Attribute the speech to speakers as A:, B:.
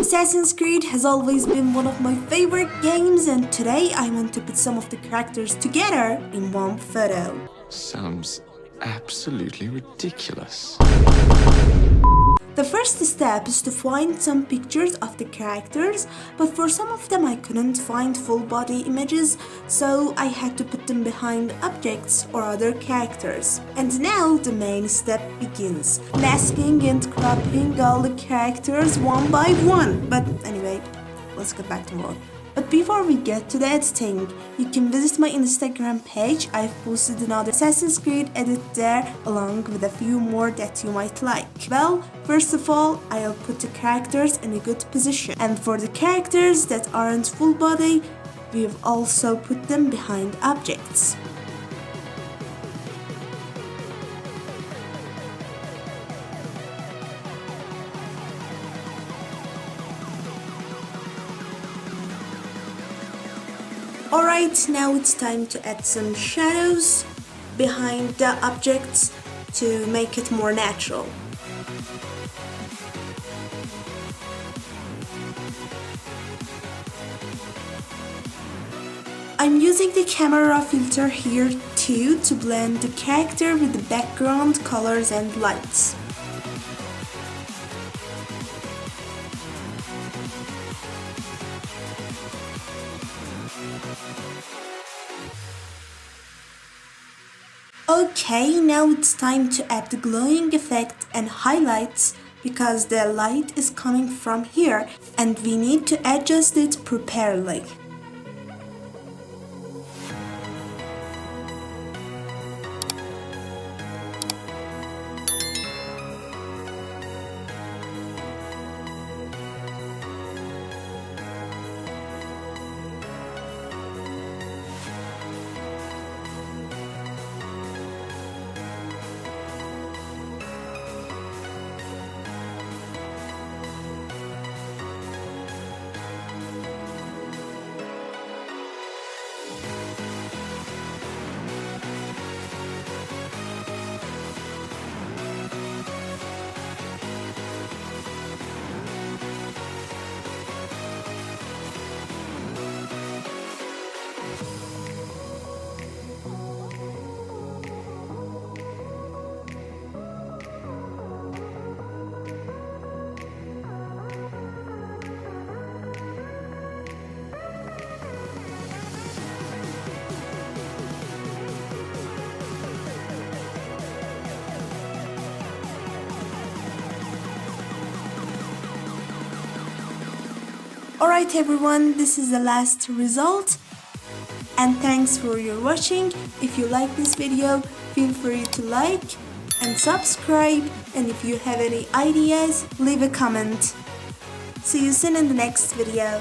A: Assassin's Creed has always been one of my favorite games, and today I want to put some of the characters together in one photo.
B: Sounds absolutely ridiculous.
A: The first step is to find some pictures of the characters, but for some of them I couldn't find full body images, so I had to put them behind objects or other characters. And now the main step begins, masking and cropping all the characters one by one. But anyway, let's get back to work. But before we get to that thing, you can visit my Instagram page. I've posted another Assassin's Creed edit there along with a few more that you might like. Well, first of all, I'll put the characters in a good position. And for the characters that aren't full body, we've also put them behind objects. Alright, now it's time to add some shadows behind the objects to make it more natural. I'm using the camera filter here too to blend the character with the background colors and lights. Okay, now it's time to add the glowing effect and highlights because the light is coming from here and we need to adjust it properly. Alright everyone, this is the last result and thanks for your watching. If you like this video, feel free to like and subscribe, and if you have any ideas, leave a comment. See you soon in the next video.